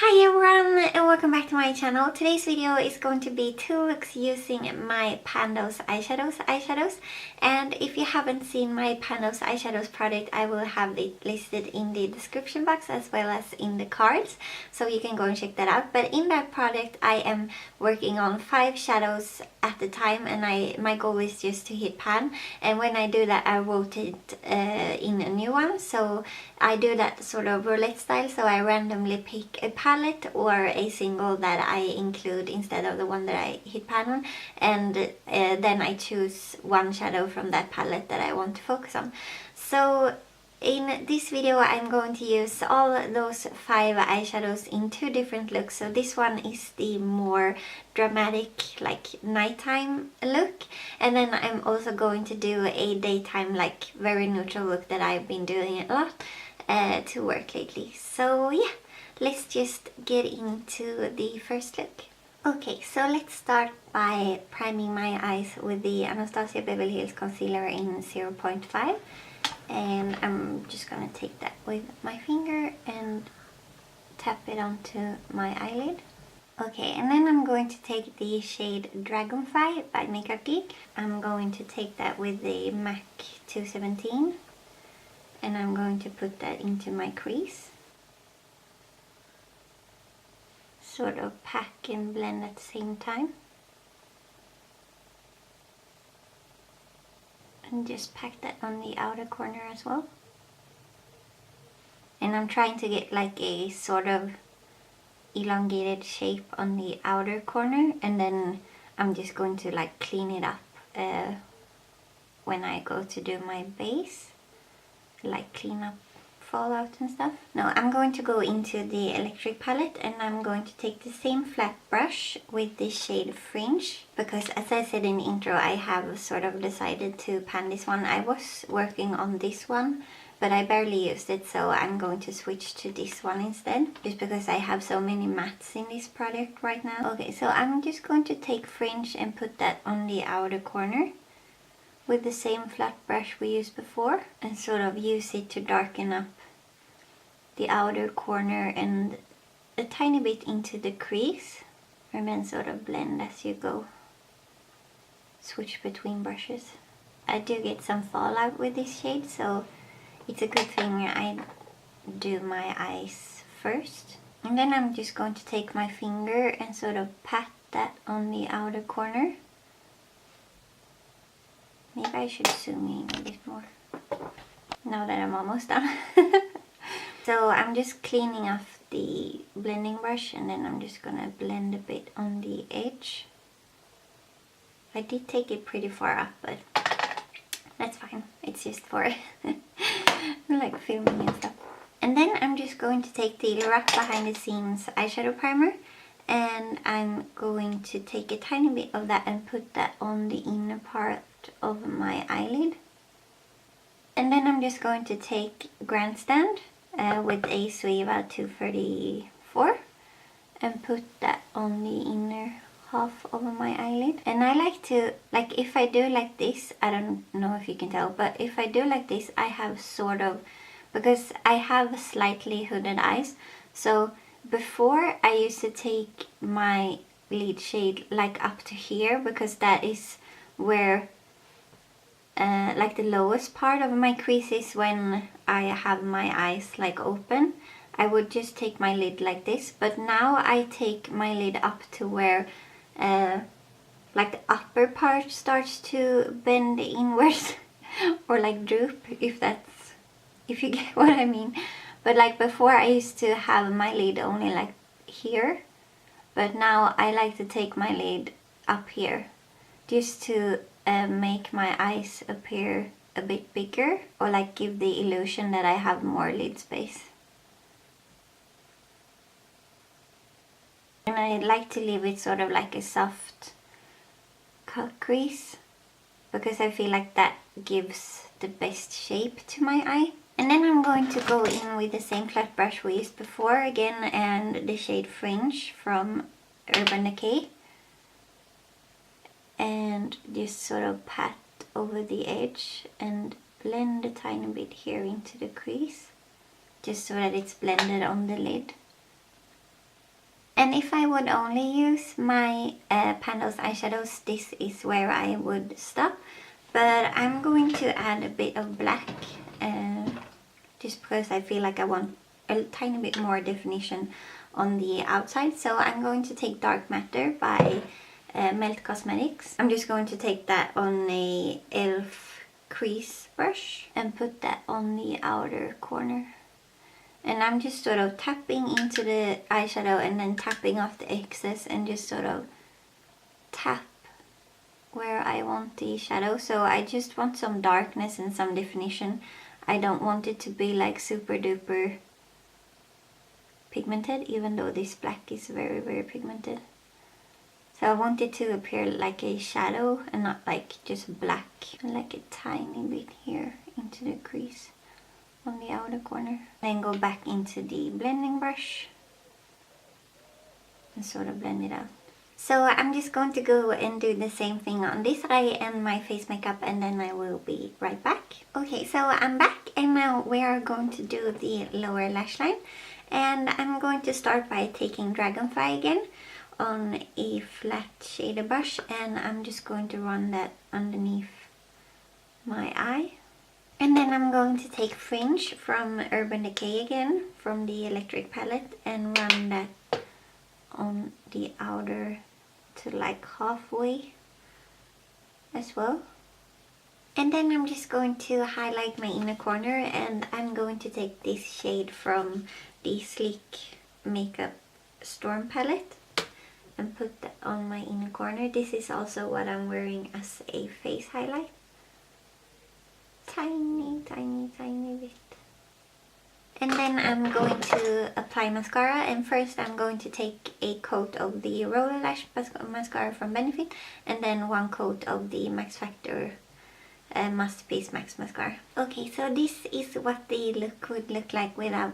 Hi everyone and welcome back to my channel. Today's video is going to be 2 looks using my Pandos eyeshadows. And if you haven't seen my Pandos eyeshadows product, I will have it listed in the description box as well as in the cards, so you can go and check that out. But in that product I am working on 5 shadows at a time, and my goal is just to hit pan, and when I do that I rotate in a new one. So I do that sort of roulette style, so I randomly pick a palette or a single that I include instead of the one that I hit pan on, and then I choose one shadow from that palette that I want to focus on. So in this video I'm going to use all those 5 eyeshadows in 2 different looks. So this one is the more dramatic, like nighttime look, and then I'm also going to do a daytime, like very neutral look that I've been doing a lot to work lately. So yeah, let's just get into the first look. Okay, so let's start by priming my eyes with the Anastasia Beverly Hills Concealer in 0.5. And I'm just gonna take that with my finger and tap it onto my eyelid. Okay, and then I'm going to take the shade Dragonfly by Geek. I'm going to take that with the MAC 217 and I'm going to put that into my crease. Sort of pack and blend at the same time. And just pack that on the outer corner as well. And I'm trying to get like a sort of elongated shape on the outer corner, and then I'm just going to like clean it up when I go to do my base, like clean up fallout and stuff. Now I'm going to go into the electric palette, and I'm going to take the same flat brush with the shade Fringe, because as I said in the intro, I have sort of decided to pan this one. I was working on this one but I barely used it, so I'm going to switch to this one instead, just because I have so many mattes in this product right now. Okay, so I'm just going to take Fringe and put that on the outer corner with the same flat brush we used before, and sort of use it to darken up the outer corner and a tiny bit into the crease, and then sort of blend as you go. Switch between brushes. I do get some fallout with this shade, so it's a good thing I do my eyes first. And then I'm just going to take my finger and sort of pat that on the outer corner. Maybe I should zoom in a bit more now that I'm almost done. So I'm just cleaning off the blending brush, and then I'm just gonna blend a bit on the edge. I did take it pretty far up, but that's fine. It's just for like filming and stuff. And then I'm just going to take the Lorac Behind the Scenes eyeshadow primer, and I'm going to take a tiny bit of that and put that on the inner part of my eyelid. And then I'm just going to take Grandstand with a Sueva 234 and put that on the inner half of my eyelid. And I like to, like, if I do like this, I don't know if you can tell, but if I do like this, I have sort of, because I have slightly hooded eyes, so before I used to take my lid shade like up to here, because that is where like the lowest part of my crease is when I have my eyes like open. I would just take my lid like this, but now I take my lid up to where like the upper part starts to bend inwards or like droop, if you get what I mean. But like before I used to have my lid only like here, but now I like to take my lid up here just to make my eyes appear a bit bigger, or like give the illusion that I have more lid space. And I like to leave it sort of like a soft cut crease, because I feel like that gives the best shape to my eye. And then I'm going to go in with the same flat brush we used before again, and the shade Fringe from Urban Decay, and just sort of pat over the edge and blend a tiny bit here into the crease, just so that it's blended on the lid. And if I would only use my Pandos eyeshadows, this is where I would stop. But I'm going to add a bit of black, just because I feel like I want a tiny bit more definition on the outside. So I'm going to take Dark Matter by Melt Cosmetics. I'm just going to take that on a e.l.f. crease brush and put that on the outer corner. And I'm just sort of tapping into the eyeshadow and then tapping off the excess and just sort of tap where I want the shadow. So I just want some darkness and some definition. I don't want it to be like super duper pigmented, even though this black is very, very pigmented. So I want it to appear like a shadow and not like just black. And like a tiny bit here into the crease on the outer corner. Then go back into the blending brush and sort of blend it out. So I'm just going to go and do the same thing on this eye and my face makeup, and then I will be right back. Okay, so I'm back and now we are going to do the lower lash line. And I'm going to start by taking Dragonfly again on a flat shader brush, and I'm just going to run that underneath my eye. And then I'm going to take Fringe from Urban Decay again from the electric palette and run that on the outer to like halfway as well. And then I'm just going to highlight my inner corner, and I'm going to take this shade from the Sleek Makeup Storm palette and put that on my inner corner. This is also what I'm wearing as a face highlight. Tiny, tiny, tiny bit. And then I'm going to apply mascara, and first I'm going to take a coat of the Roller Lash mascara from Benefit and then one coat of the Max Factor Masterpiece Max Mascara. Okay, so this is what the look would look like without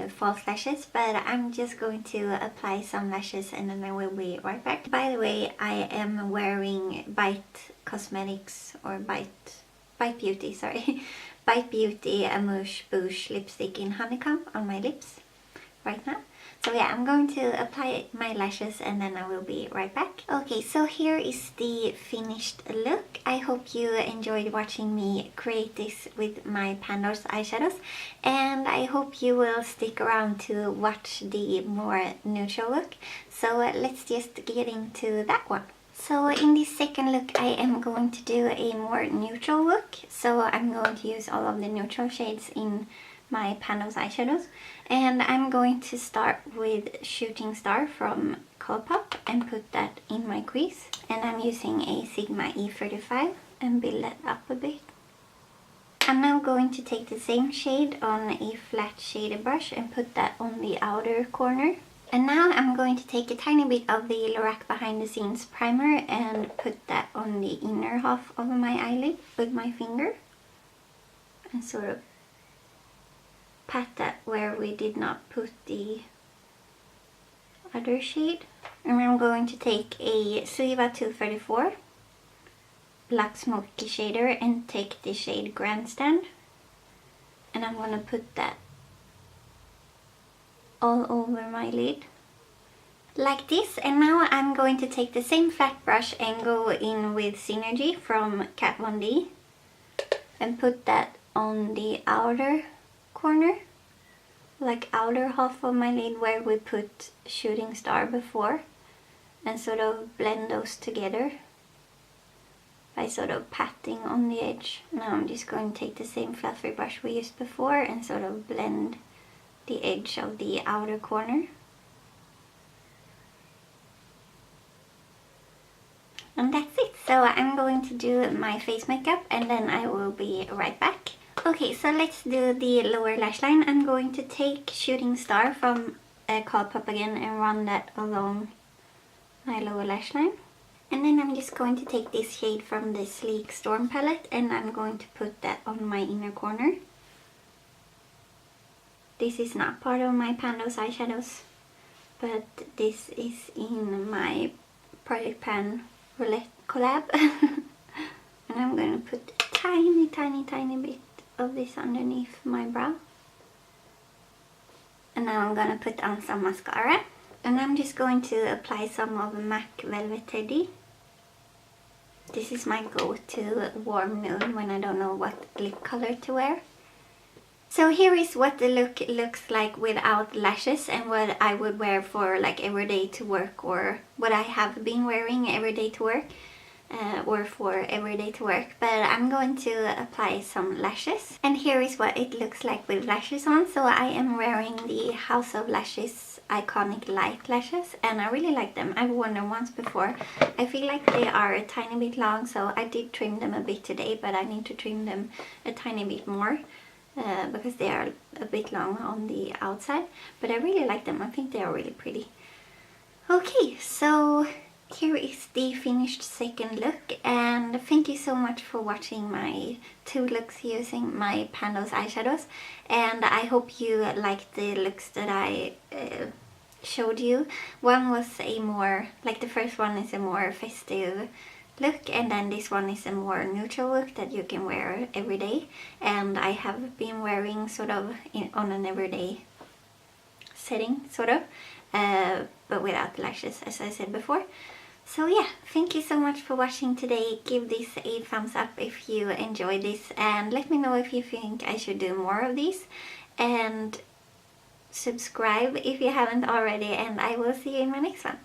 false lashes, but I'm just going to apply some lashes and then I will be right back. By the way, I am wearing Bite Cosmetics or Bite Beauty, sorry. Bite Beauty Amouche Bouche lipstick in Honeycomb on my lips right now. So yeah, I'm going to apply my lashes and then I will be right back. Okay, so here is the finished look. I hope you enjoyed watching me create this with my Pandos eyeshadows, and I hope you will stick around to watch the more neutral look. So let's just get into that one. So in this second look I am going to do a more neutral look. So I'm going to use all of the neutral shades in my Pandos eyeshadows. And I'm going to start with Shooting Star from Colourpop and put that in my crease. And I'm using a Sigma E35 and build that up a bit. I'm now going to take the same shade on a flat shader brush and put that on the outer corner. And now I'm going to take a tiny bit of the Lorac Behind the Scenes primer and put that on the inner half of my eyelid with my finger. And sort of pat that where we did not put the other shade. And I'm going to take a Suiva 234 Black Smoky shader and take the shade Grandstand. And I'm going to put that all over my lid like this. And now I'm going to take the same flat brush and go in with Synergy from Kat Von D and put that on the outer corner, like outer half of my lid where we put Shooting Star before, and sort of blend those together by sort of patting on the edge. Now I'm just going to take the same fluffy brush we used before and sort of blend the edge of the outer corner. And that's it. So I'm going to do my face makeup and then I will be right back. Okay, so let's do the lower lash line. I'm going to take Shooting Star from Colourpop again and run that along my lower lash line. And then I'm just going to take this shade from the Sleek Storm palette and I'm going to put that on my inner corner. This is not part of my Pandos eyeshadows, but this is in my Project Pan Roulette collab. And I'm going to put a tiny, tiny, tiny bit of this underneath my brow. And now I'm going to put on some mascara. And I'm just going to apply some of MAC Velvet Teddy. This is my go-to warm nude when I don't know what lip color to wear. So here is what the look looks like without lashes and what I would wear for like everyday to work, or what I have been wearing everyday to work, or for everyday to work. But I'm going to apply some lashes, and here is what it looks like with lashes on. So I am wearing the House of Lashes Iconic Light lashes, and I really like them. I've worn them once before. I feel like they are a tiny bit long, so I did trim them a bit today, but I need to trim them a tiny bit more. Because they are a bit long on the outside, but I really like them. I think they are really pretty. Okay, so here is the finished second look, and thank you so much for watching my 2 looks using my Pandos eyeshadows, and I hope you liked the looks that I showed you. One was a more, like the first one is a more festive look, and then this one is a more neutral look that you can wear every day, and I have been wearing sort of on an everyday setting, sort of, but without lashes, as I said before. So yeah, thank you so much for watching today. Give this a thumbs up if you enjoyed this, and let me know if you think I should do more of these, and subscribe if you haven't already, and I will see you in my next one.